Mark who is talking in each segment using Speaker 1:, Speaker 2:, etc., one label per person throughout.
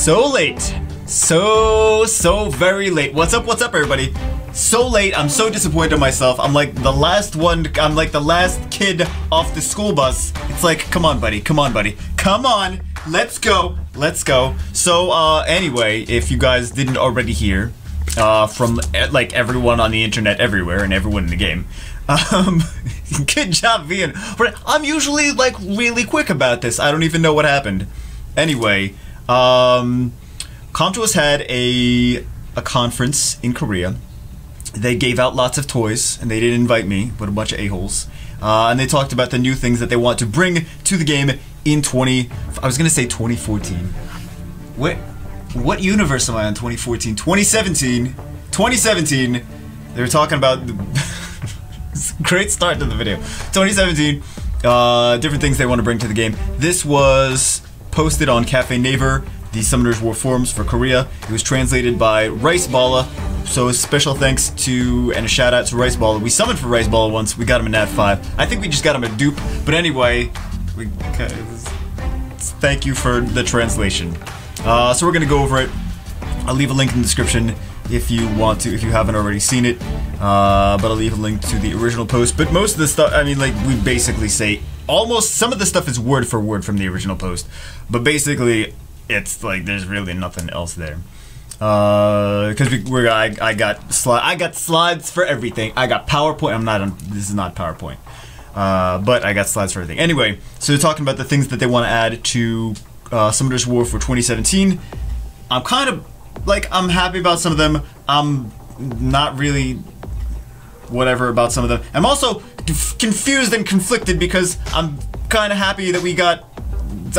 Speaker 1: So late. So very late. What's up, everybody? So late, I'm so disappointed in myself. I'm like the last one, I'm like the last kid off the school bus. It's like, come on, buddy, come on, buddy. Come on, let's go, let's go. So, anyway, if you guys didn't already hear, from, like, everyone on the internet everywhere and everyone in the game, good job, Vian. I'm usually, like, really quick about this. I don't even know what happened. Anyway, Homunculus had a conference in Korea. They gave out lots of toys, and they didn't invite me, but a bunch of a-holes. And they talked about the new things that they want to bring to the game in I was gonna say 2014. What universe am I on 2014? 2017. 2017. They were talking about great start to the video. 2017. Different things they want to bring to the game. This was posted on Cafe Naver, the Summoners War forums for Korea. It was translated by Riceballa. So special thanks to and a shout out to Riceballa. We summoned for Riceballa once. We got him in Nat 5. I think we just got him a dupe. But anyway, thank you for the translation. So we're gonna go over it. I'll leave a link in the description if you want to, if you haven't already seen it. But I'll leave a link to the original post. But most of the stuff, I mean, like, we basically say almost some of the stuff is word for word from the original post. But basically, it's like there's really nothing else there. Because I got slides for everything. I got PowerPoint. I'm not on. This is not PowerPoint. But I got slides for everything. Anyway, so they're talking about the things that they want to add to Summoners War for 2017. I'm kind of like, I'm happy about some of them. I'm not really whatever about some of them. I'm also confused and conflicted because I'm kind of happy that we got.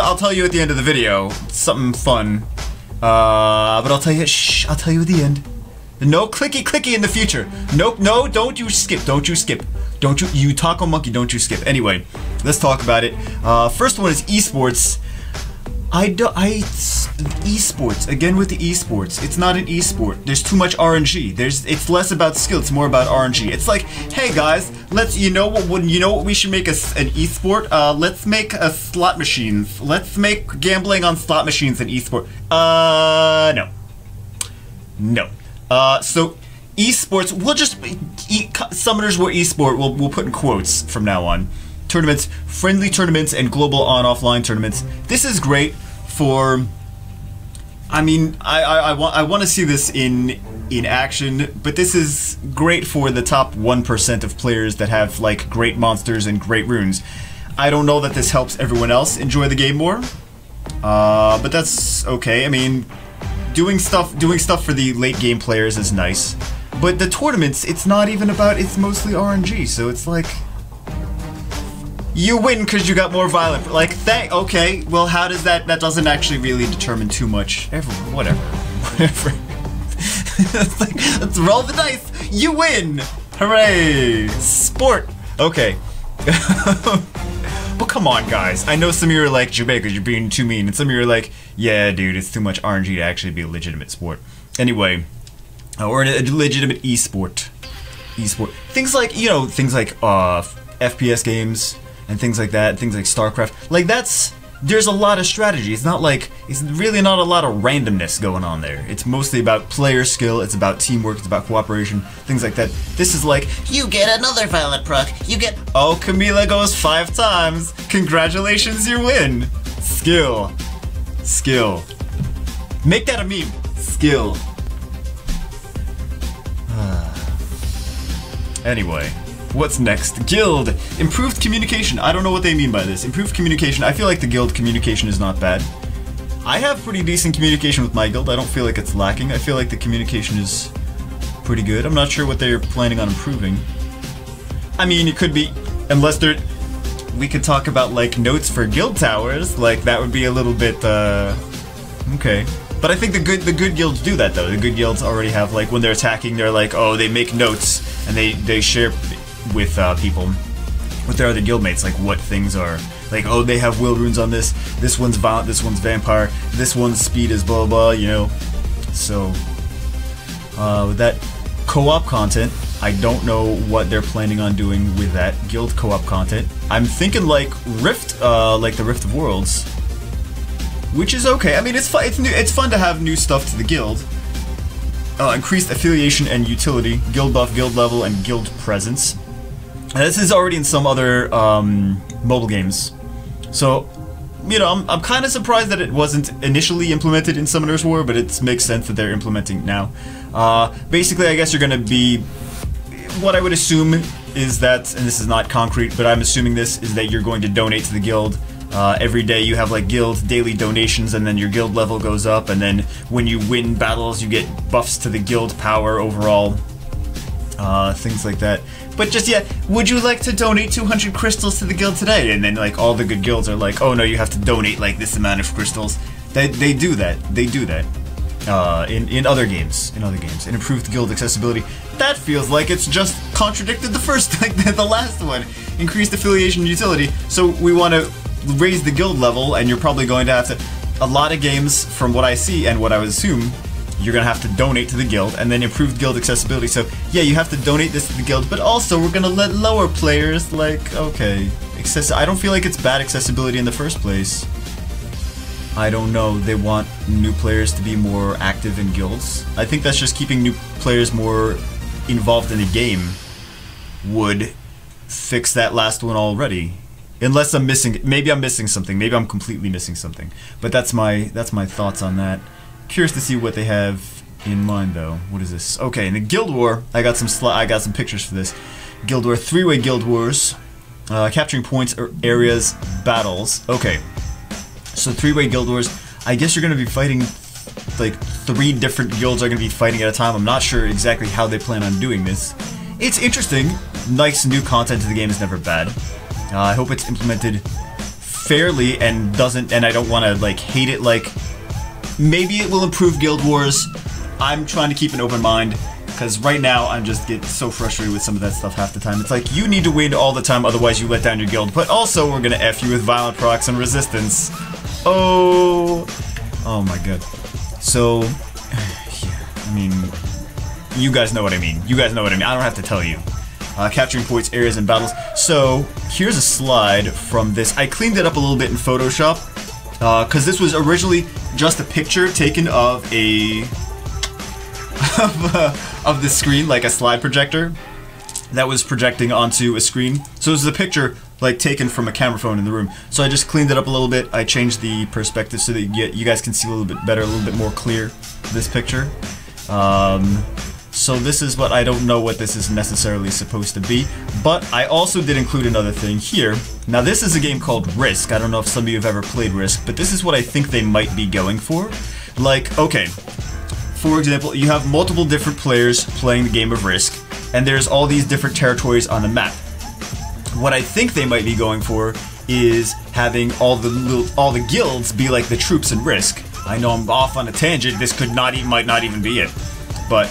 Speaker 1: I'll tell you at the end of the video something fun. But I'll tell you. Shh! I'll tell you at the end. No clicky in the future. Nope. No. Don't you skip. Don't you skip. Don't you. You taco monkey. Don't you skip. Anyway, let's talk about it. First one is esports. Esports again with the esports. It's not an esport. There's too much RNG. It's less about skill. It's more about RNG. It's like, hey guys, you know what we should make an esport? Let's make a slot machines. Let's make gambling on slot machines an esport. No. So esports. We'll just Summoners War esport. We'll put in quotes from now on. Tournaments, friendly tournaments, and global on-offline tournaments. This is great for. I mean, I want to see this in action, but this is great for the top 1% of players that have like great monsters and great runes. I don't know that this helps everyone else enjoy the game more, but that's okay. I mean, doing stuff for the late game players is nice, but the tournaments, it's not even about. It's mostly RNG, so it's like. You win because you got more violent. Like, okay, well, how does that doesn't actually really determine too much. Whatever. It's like, let's roll the dice. You win. Hooray. Sport. Okay. But come on, guys. I know some of you are like, Jamaica, you're being too mean. And some of you are like, yeah, dude, it's too much RNG to actually be a legitimate sport. Anyway, or a legitimate esport. Things like, you know, things like FPS games. And things like that, things like StarCraft. Like there's a lot of strategy. It's really not a lot of randomness going on there. It's mostly about player skill, it's about teamwork, it's about cooperation, things like that. This is like, you get another violent proc, oh, Camila goes 5 times. Congratulations, you win. Skill. Make that a meme. Skill. Anyway. What's next? Guild. Improved communication. I don't know what they mean by this. Improved communication. I feel like the guild communication is not bad. I have pretty decent communication with my guild. I don't feel like it's lacking. I feel like the communication is pretty good. I'm not sure what they're planning on improving. I mean, it could be, unless they're. We could talk about like notes for guild towers. Like that would be a little bit. Okay. But I think the good guilds do that though. The good guilds already have like when they're attacking, they're like, oh, they make notes and they share. With people, with their other guildmates, like what things are, like, oh, they have will runes on this one's violent, this one's vampire, this one's speed is blah blah, you know. So, with that co-op content, I don't know what they're planning on doing with that guild co-op content. I'm thinking like Rift, like the Rift of Worlds. which is okay. I mean, it's fun. It's fun to have new stuff to the guild. Increased affiliation and utility, guild buff, guild level, and guild presence. And this is already in some other mobile games. So, you know, I'm kind of surprised that it wasn't initially implemented in Summoner's War, but it makes sense that they're implementing it now. Basically, I guess you're going to be... What I would assume is that, and this is not concrete, but I'm assuming this, is that you're going to donate to the guild. Every day you have like guild daily donations, and then your guild level goes up, and then when you win battles you get buffs to the guild power overall, things like that. But just, yeah, would you like to donate 200 crystals to the guild today? And then like all the good guilds are like, oh no, you have to donate like this amount of crystals. They do that. They do that. In other games. In improved guild accessibility. That feels like it's just contradicted the first, like the last one. Increased affiliation utility. So we want to raise the guild level, and you're probably going to have to... A lot of games, from what I see and what I would assume, you're going to have to donate to the guild, and then improved guild accessibility. So, yeah, you have to donate this to the guild, but also we're going to let lower players, like, okay... I don't feel like it's bad accessibility in the first place. I don't know, they want new players to be more active in guilds. I think that's just keeping new players more involved in the game would fix that last one already. Unless I'm missing, maybe I'm missing something. Maybe I'm completely missing something. But that's my thoughts on that. Curious to see what they have in mind, though. What is this? Okay, in the Guild War, I got some pictures for this. Guild War, 3-way Guild Wars, capturing points, areas, battles. Okay, so 3-way Guild Wars. I guess you're gonna be fighting, like 3 different guilds are gonna be fighting at a time. I'm not sure exactly how they plan on doing this. It's interesting. Nice new content to the game is never bad. I hope it's implemented fairly and I don't want to like hate it. Like, maybe it will improve Guild Wars. I'm trying to keep an open mind, because right now I'm just get so frustrated with some of that stuff half the time. It's like, you need to win all the time, otherwise you let down your guild. But also we're gonna F you with violent procs and resistance. Oh my god. So, yeah, I mean, you guys know what I mean. I don't have to tell you. Capturing points, areas, and battles. So, here's a slide from this. I cleaned it up a little bit in Photoshop, because this was originally just a picture taken of of the screen, like a slide projector that was projecting onto a screen. So it was a picture like taken from a camera phone in the room. So I just cleaned it up a little bit. I changed the perspective so that you guys can see a little bit better, a little bit more clear, this picture. So this is what I don't know what this is necessarily supposed to be, but I also did include another thing here. Now this is a game called Risk. I don't know if some of you have ever played Risk, but this is what I think they might be going for. Like, okay, for example, you have multiple different players playing the game of Risk, and there's all these different territories on the map. What I think they might be going for is having all the guilds be like the troops in Risk. I know I'm off on a tangent. This might not even be it, but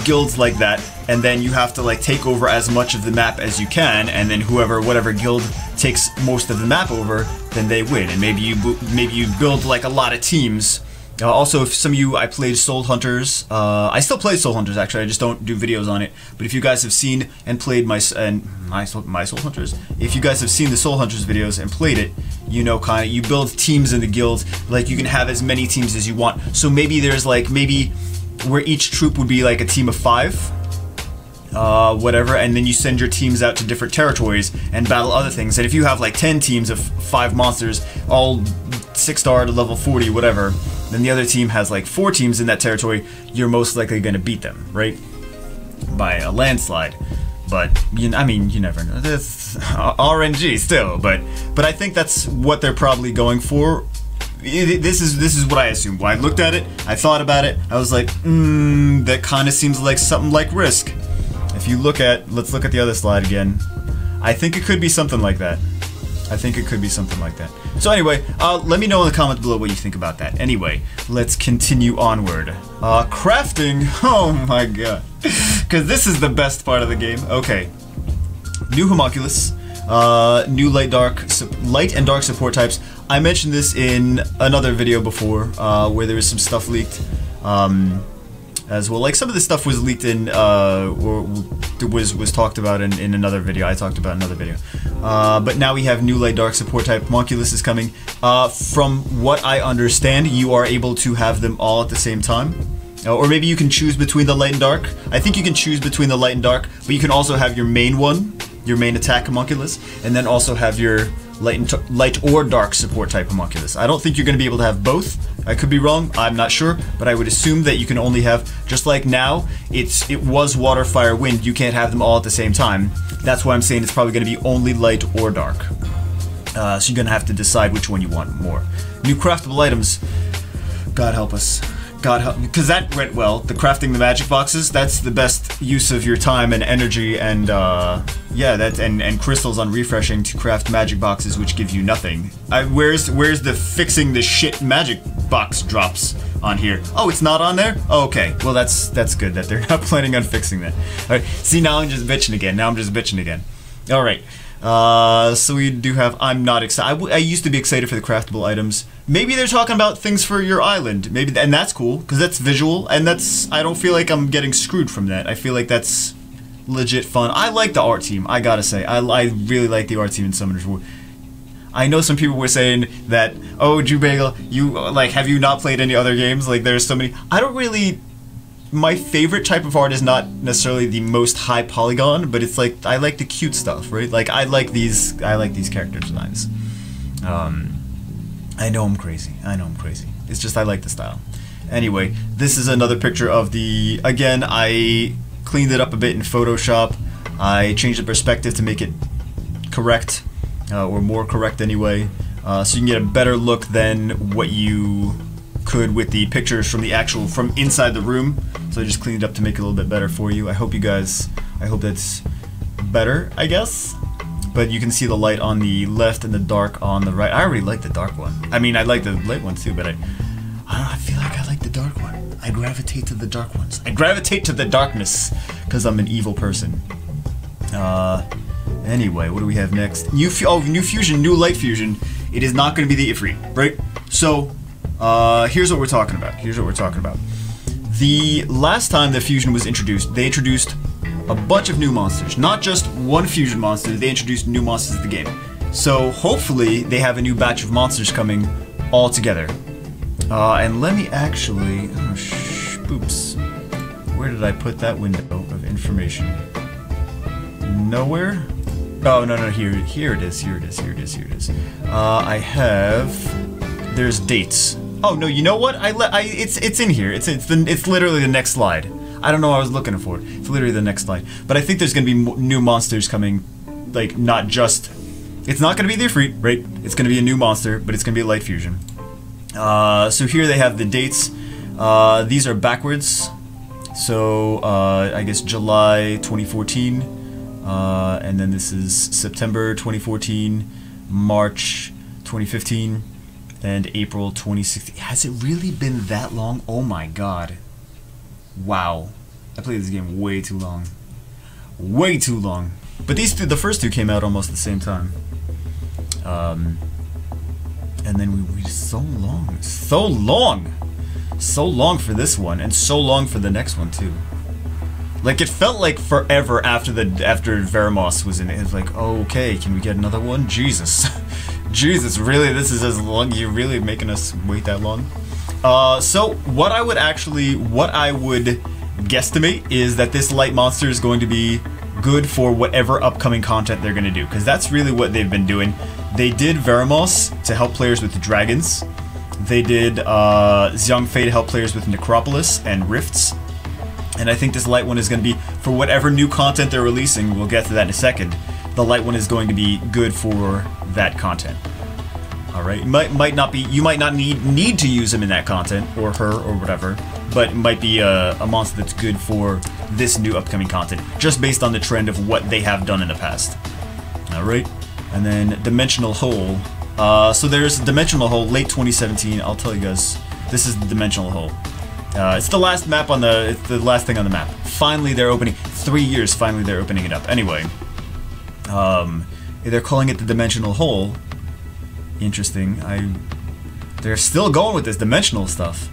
Speaker 1: guilds like that, and then you have to like take over as much of the map as you can, and then whatever guild takes most of the map over, then they win. And maybe you build like a lot of teams. Also, if some of you, I played Soul Hunters. I still play Soul Hunters, actually. I just don't do videos on it. But if you guys have seen and played my Soul Hunters, if you guys have seen the Soul Hunters videos and played it, you know, kind of, you build teams in the guild. Like, you can have as many teams as you want. So maybe there's like, where each troop would be like a team of 5, whatever, and then you send your teams out to different territories and battle other things. And if you have like 10 teams of 5 monsters, all 6-star to level 40, whatever, then the other team has like 4 teams in that territory, you're most likely going to beat them, right? By a landslide. But, I mean, you never know. That's RNG still, but I think that's what they're probably going for. This is what I assumed. When I looked at it, I thought about it, I was like, that kind of seems like something like Risk. If you look at, let's look at the other slide again. I think it could be something like that. So anyway, let me know in the comments below what you think about that. Anyway, let's continue onward. Crafting, oh my god. Because this is the best part of the game. Okay. New Homunculus. New light and dark support types. I mentioned this in another video before, where there was some stuff leaked. as well. Like some of this stuff was leaked in, or was talked about in another video. I talked about another video. But now we have new light dark support type. Homunculus is coming. From what I understand, you are able to have them all at the same time. Or maybe you can choose between the light and dark. I think you can choose between the light and dark, but you can also have your main one, your main attack Homunculus, and then also have your light or dark support type Homunculus. I don't think you're going to be able to have both. I could be wrong, I'm not sure, but I would assume that you can only have, just like now, it was water, fire, wind, you can't have them all at the same time. That's why I'm saying it's probably going to be only light or dark. So you're going to have to decide which one you want more. New craftable items, God help us. God help, because that went well. The crafting the magic boxes, that's the best use of your time and energy, and yeah, and crystals on refreshing to craft magic boxes, which give you nothing. Where's the fixing the shit magic box drops on here? Oh, it's not on there? Oh, okay, well that's good that they're not planning on fixing that. All right, see, now I'm just bitching again. All right. So we do have, I'm not excited. I used to be excited for the craftable items. Maybe they're talking about things for your island. Maybe, and that's cool, because that's visual, and I don't feel like I'm getting screwed from that. I feel like that's legit fun. I like the art team, I gotta say. I really like the art team in Summoner's War. I know some people were saying that, oh, Failbagel, you, like, have you not played any other games? Like, there's so many. I don't really... My favorite type of art is not necessarily the most high polygon, but it's like I like the cute stuff, right? Like I like these character designs. I know I'm crazy. It's just I like the style. Anyway, this is another picture of the. Again, I cleaned it up a bit in Photoshop. I changed the perspective to make it correct, or more correct anyway, so you can get a better look than what you could with the pictures from inside the room. So I just cleaned it up to make it a little bit better for you. I hope that's better, I guess. But you can see the light on the left and the dark on the right. I already like the dark one. I mean, I like the light one too, but I don't know, I feel like I like the dark one. I gravitate to the dark ones. I gravitate to the darkness because I'm an evil person. Anyway, what do we have next? New fusion, new light fusion. It is not going to be the Ifrit, right? So, here's what we're talking about. The last time the fusion was introduced, they introduced a bunch of new monsters. Not just one fusion monster, they introduced new monsters to the game. So hopefully they have a new batch of monsters coming all together. And let me actually... oops. Where did I put that window of information? Nowhere? Oh, no, here it is. I have... There's dates. Oh no! You know what? It's in here. It's literally the next slide. I don't know what I was looking for. It's literally the next slide. But I think there's gonna be new monsters coming. Like not just. It's not gonna be the Ifrit, right? It's gonna be a new monster, but it's gonna be a light fusion. So here they have the dates. These are backwards. So I guess July 2014, and then this is September 2014, March 2015. And April 2016. Has it really been that long? Oh my god. Wow. I played this game way too long. Way too long. But the first two came out almost at the same time. And then we so long. So long! So long for this one, and so long for the next one too. Like, it felt like forever after Veramos was in it. It was like, okay, can we get another one? Jesus. Jesus, really? This is as long? You're really making us wait that long? So, what I would guesstimate is that this light monster is going to be good for whatever upcoming content they're going to do. Because that's really what they've been doing. They did Veramos to help players with the dragons. They did Xiangfei to help players with Necropolis and Rifts. And I think this light one is going to be, for whatever new content they're releasing, we'll get to that in a second, the light one is going to be good for that content. Alright, might not be, you might not need to use him in that content, or her, or whatever, but it might be a monster that's good for this new upcoming content, just based on the trend of what they have done in the past. Alright, and then Dimensional Hole. So there's Dimensional Hole, late 2017, I'll tell you guys, this is the Dimensional Hole. It's the last map on it's the last thing on the map. Finally they're opening, 3 years, finally they're opening it up. Anyway, they're calling it the Dimensional Hole. Interesting. They're still going with this dimensional stuff.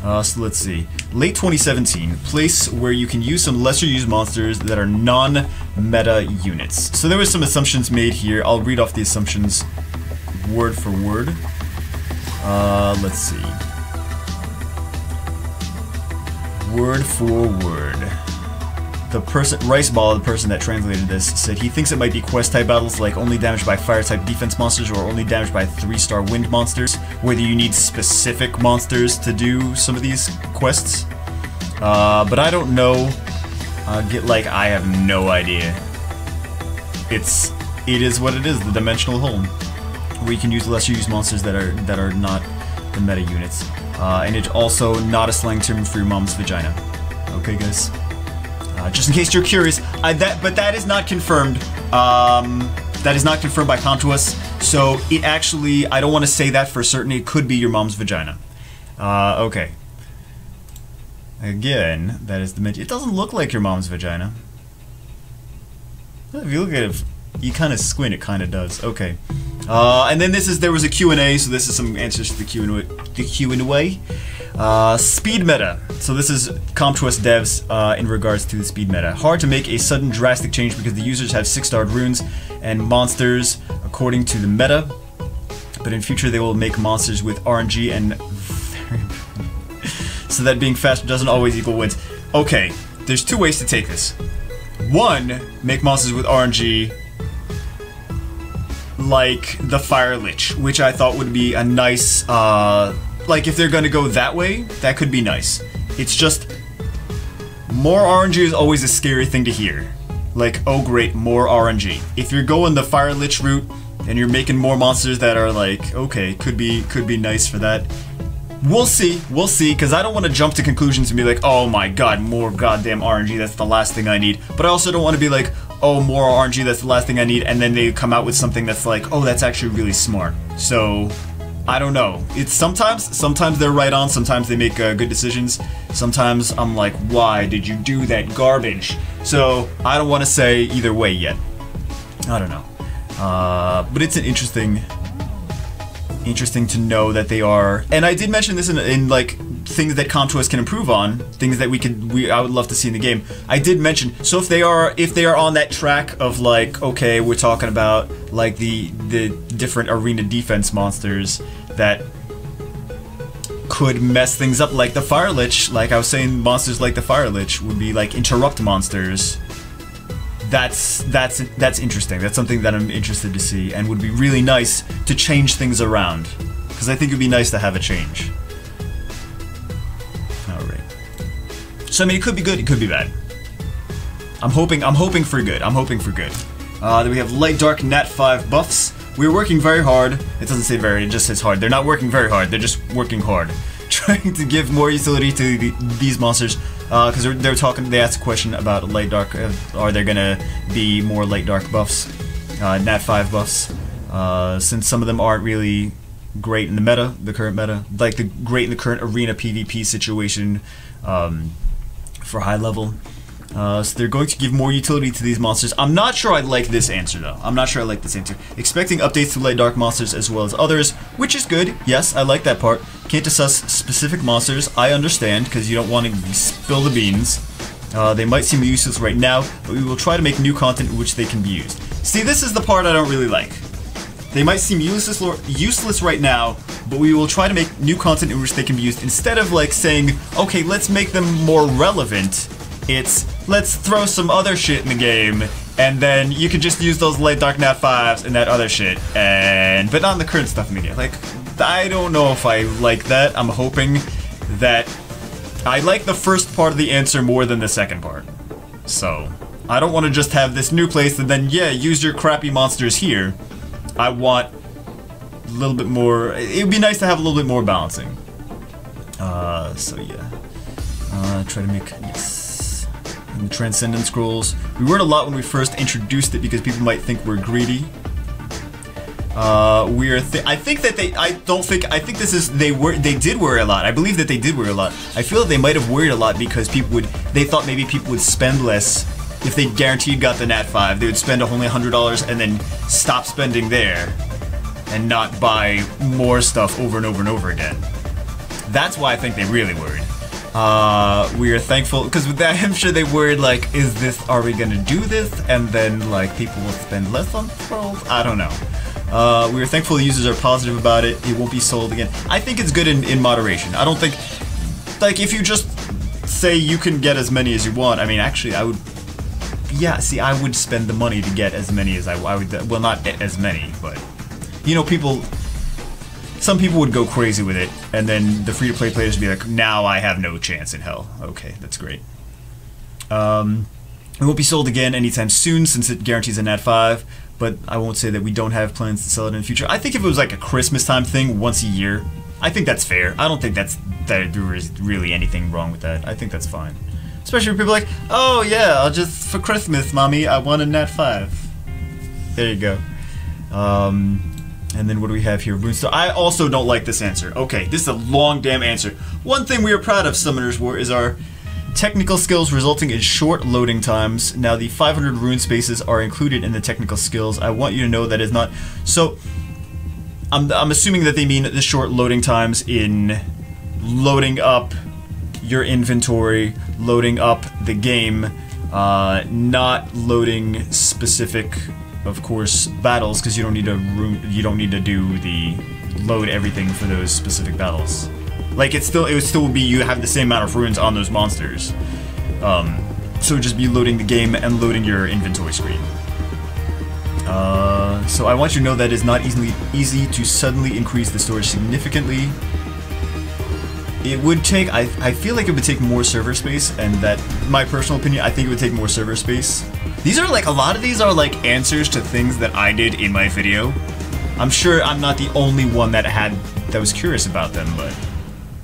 Speaker 1: So let's see. Late 2017, place where you can use some lesser used monsters that are non-meta units. So there was some assumptions made here. I'll read off the assumptions word for word. Let's see. Word for word. The person, Riceball, the person that translated this, said he thinks it might be quest-type battles like only damaged by fire-type defense monsters or only damaged by 3-star wind monsters, whether you need specific monsters to do some of these quests. But I don't know. I have no idea. It is what it is, the dimensional hole, where you can use lesser used monsters that are not the meta units. And it's also not a slang term for your mom's vagina. Okay, guys? Just in case you're curious, but that is not confirmed. That is not confirmed by Homunculus, so it actually, I don't want to say that for certain. It could be your mom's vagina. Okay. Again, that is the menu. It doesn't look like your mom's vagina. If you look at it, you kind of squint, it kind of does. Okay. And then there was a Q&A, so this is some answers to the Q&A. Speed meta. So this is Homunculus devs in regards to the speed meta. Hard to make a sudden drastic change because the users have 6-star runes and monsters according to the meta. But in future they will make monsters with RNG and so that being faster doesn't always equal wins. Okay, there's two ways to take this. One, make monsters with RNG like the Fire Lich, which I thought would be a nice, like if they're gonna go that way, that could be nice. It's just, more RNG is always a scary thing to hear. Like, oh great, more RNG. If you're going the Fire Lich route, and you're making more monsters that are like, okay, could be nice for that. We'll see, because I don't want to jump to conclusions and be like, oh my god, more goddamn RNG, that's the last thing I need. But I also don't want to be like, oh, more RNG, that's the last thing I need, and then they come out with something that's like, oh, that's actually really smart. So, I don't know. It's sometimes they're right on, sometimes they make good decisions. Sometimes I'm like, why did you do that garbage? So, I don't want to say either way yet. I don't know. But it's an interesting to know that they are, and I did mention this in like things that Homunculus can improve on, things that I would love to see in the game. I did mention, so if they are on that track of like, okay, we're talking about like the different arena defense monsters that could mess things up, like the Fire Lich, like I was saying, monsters like the Fire Lich would be like interrupt monsters. That's interesting. That's something that I'm interested to see, and would be really nice to change things around, because I think it would be nice to have a change. All right. So I mean, it could be good, it could be bad. I'm hoping for good. I'm hoping for good. Then we have light dark nat 5 buffs. We're working very hard. It doesn't say very. It just says hard. They're not working very hard. They're just working hard, trying to give more utility to these monsters. Because they asked a question about light dark. Are there gonna be more light dark buffs, nat 5 buffs? Since some of them aren't really great in the meta, the current meta, like great in the current arena PvP situation for high level. So they're going to give more utility to these monsters. I'm not sure I like this answer though. I'm not sure I like this answer. Expecting updates to light dark monsters as well as others, which is good. Yes, I like that part. Can't discuss specific monsters. I understand, because you don't want to spill the beans. They might seem useless right now, but we will try to make new content in which they can be used. See, this is the part I don't really like. They might seem useless right now, but we will try to make new content in which they can be used. Instead of like saying, okay, let's make them more relevant, it's, let's throw some other shit in the game, and then you can just use those light dark nat 5s and that other shit, but not the current stuff in the game. Like, I don't know if I like that. I'm hoping that I like the first part of the answer more than the second part. So, I don't want to just have this new place and then, yeah, use your crappy monsters here. I want a little bit more. It would be nice to have a little bit more balancing. So yeah. Try to make, yes. And the Transcendent Scrolls. We word a lot when we first introduced it because people might think we're greedy. I think they did worry a lot. I believe that they did worry a lot. I feel that they might have worried a lot because they thought maybe people would spend less if they guaranteed got the nat 5. They would spend only $100 and then stop spending there and not buy more stuff over and over and over again. That's why I think they really worried. We are thankful, because with that, I'm sure they worried, like, are we gonna do this? And then, like, people will spend less on scrolls? I don't know. We are thankful the users are positive about it. It won't be sold again. I think it's good in moderation. I don't think, like, if you just say you can get as many as you want, I mean, actually, I would, yeah, see, I would spend the money to get as many as I would, well, not as many, but, you know, some people would go crazy with it, and then the free-to-play players would be like, now I have no chance in hell. Okay, that's great. It won't be sold again anytime soon, since it guarantees a Nat 5, but I won't say that we don't have plans to sell it in the future. I think if it was like a Christmas time thing once a year, I think that's fair. I don't think that there is really anything wrong with that. I think that's fine. Especially when people are like, oh yeah, I'll just, for Christmas, mommy, I want a Nat 5. There you go. And then what do we have here? Runestone. I also don't like this answer. Okay, this is a long damn answer. One thing we are proud of, Summoners War, is our technical skills resulting in short loading times. Now the 500 rune spaces are included in the technical skills. I want you to know that is not... So, I'm assuming that they mean the short loading times in loading up your inventory, loading up the game, not loading specific... of course, battles, because you don't need to do the load everything for those specific battles. Like it would still be you have the same amount of runes on those monsters. So it'd just be loading the game and loading your inventory screen. So I want you to know that it's not easy to suddenly increase the storage significantly. It would take, I feel like it would take more server space, and that, my personal opinion, I think it would take more server space. These are like, a lot of these are like answers to things that I did in my video. I'm sure I'm not the only one that was curious about them, but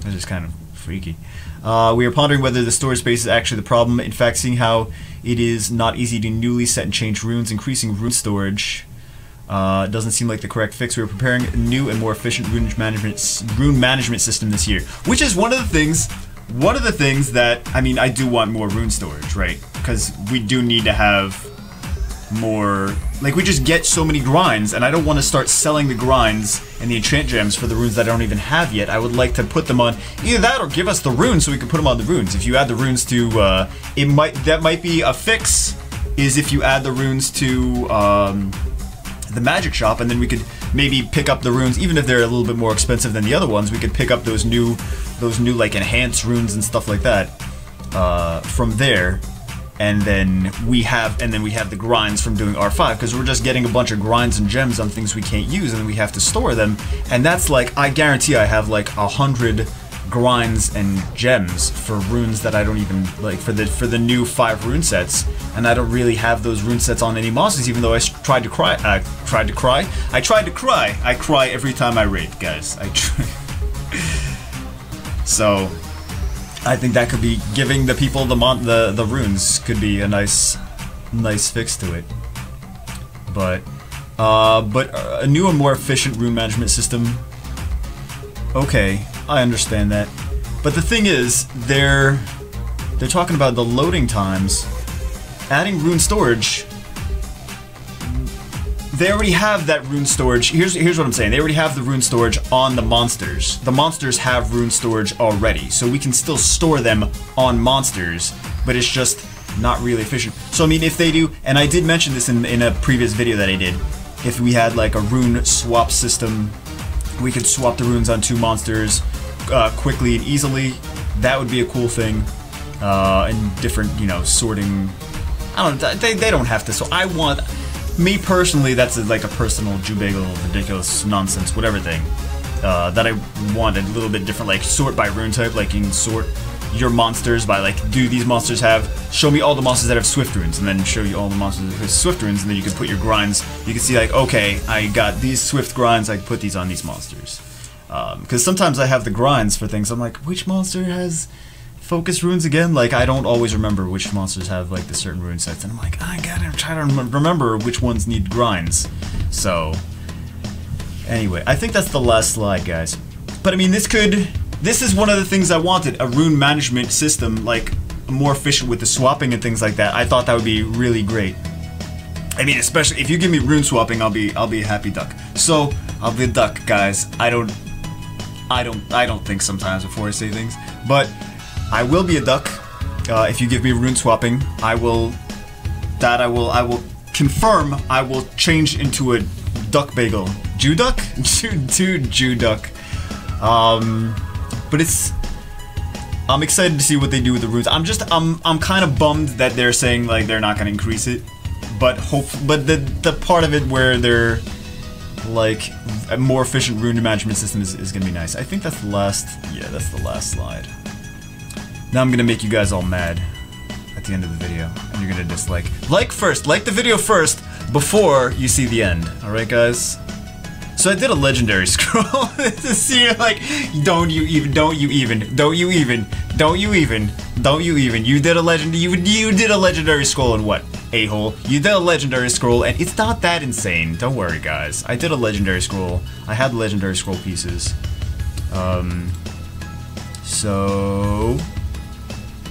Speaker 1: it's just kind of freaky. We are pondering whether the storage space is actually the problem. In fact, seeing how it is not easy to newly set and change runes, increasing rune storage doesn't seem like the correct fix. We are preparing a new and more efficient rune management system this year, which is one of the things that, I mean, I do want more rune storage, right? Because we do need to have more, like, we just get so many grinds, and I don't want to start selling the grinds and the enchant gems for the runes that I don't even have yet. I would like to put them on, either that or give us the runes so we can put them on the runes. If you add the runes to, that might be a fix, is if you add the runes to, the magic shop, and then we could maybe pick up the runes, even if they're a little bit more expensive than the other ones. We could pick up those new like enhanced runes and stuff like that from there, and then we have the grinds from doing R5, because we're just getting a bunch of grinds and gems on things we can't use, and then we have to store them, and that's like, I guarantee I have like 100 grinds and gems for runes that I don't even like, for the new 5 rune sets, and I don't really have those rune sets on any monsters, even though I tried to cry. I cry every time I raid, guys. So I think that could be giving the people the runes could be a nice fix to it. But a new and more efficient rune management system. Okay, I understand that, but the thing is, they're talking about the loading times. Adding rune storage, they already have that rune storage. Here's what I'm saying. They already have the rune storage on the monsters. The monsters have rune storage already, so we can still store them on monsters, but it's just not really efficient. So I mean, if they do, and I did mention this in a previous video that I did, if we had like a rune swap system, we could swap the runes on 2 monsters quickly and easily. That would be a cool thing. And different, you know, sorting. I don't know, they don't have to. So I want, me personally, that's like a personal Failbagel, ridiculous nonsense, whatever thing, that I want a little bit different, like sort by rune type, like you can sort your monsters by like, do these monsters show me all the monsters that have swift runes, and then show you all the monsters that have swift runes, and then you can put your grinds, you can see like, okay, I got these swift grinds, I can put these on these monsters. Because sometimes I have the grinds for things, I'm like, which monster has focus runes again? Like, I don't always remember which monsters have like the certain rune sets, and I'm like, I gotta try to remember which ones need grinds. So, anyway, I think that's the last slide, guys. But I mean, this is one of the things I wanted, a rune management system, like more efficient with the swapping and things like that. I thought that would be really great. I mean, especially if you give me rune swapping, I'll be a happy duck. So I'll be a duck, guys. I don't think sometimes before I say things. But I will be a duck if you give me rune swapping. I will confirm I will change into a duck bagel. Jew duck? Jew duck. But I'm excited to see what they do with the runes. I'm kind of bummed that they're saying like they're not gonna increase it. But the part of it where they're like a more efficient rune management system is gonna be nice. I think that's the last, yeah, that's the last slide. Now I'm gonna make you guys all mad at the end of the video, and you're gonna dislike. Like the video first before you see the end. All right, guys. So I did a legendary scroll to see like, don't you even, you did a legendary scroll and what? A-hole. You did a legendary scroll and it's not that insane. Don't worry, guys. I did a legendary scroll. I had legendary scroll pieces. So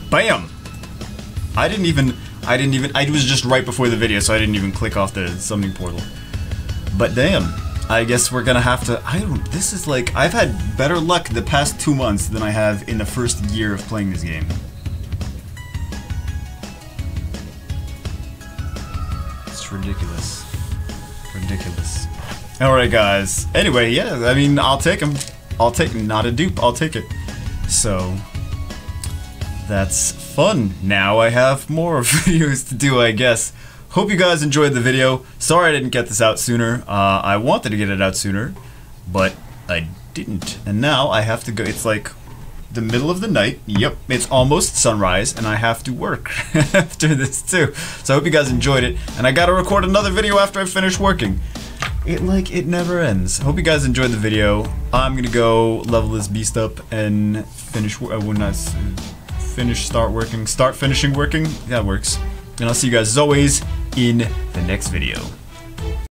Speaker 1: bam! I was just right before the video, so I didn't even click off the summoning portal. But damn. I guess we're gonna have to, this is like, I've had better luck the past 2 months than I have in the first year of playing this game. It's ridiculous. Ridiculous. Alright guys, anyway, yeah, I mean, I'll take him. Not a dupe, I'll take it. So, that's fun. Now I have more videos to do, I guess. Hope you guys enjoyed the video. Sorry I didn't get this out sooner. I wanted to get it out sooner, but I didn't. And now I have to go. It's like the middle of the night. Yep, it's almost sunrise, and I have to work after this too. So I hope you guys enjoyed it. And I gotta record another video after I finish working. It never ends. Hope you guys enjoyed the video. I'm gonna go level this beast up and finish. Start finishing working. That works. And I'll see you guys as always in the next video.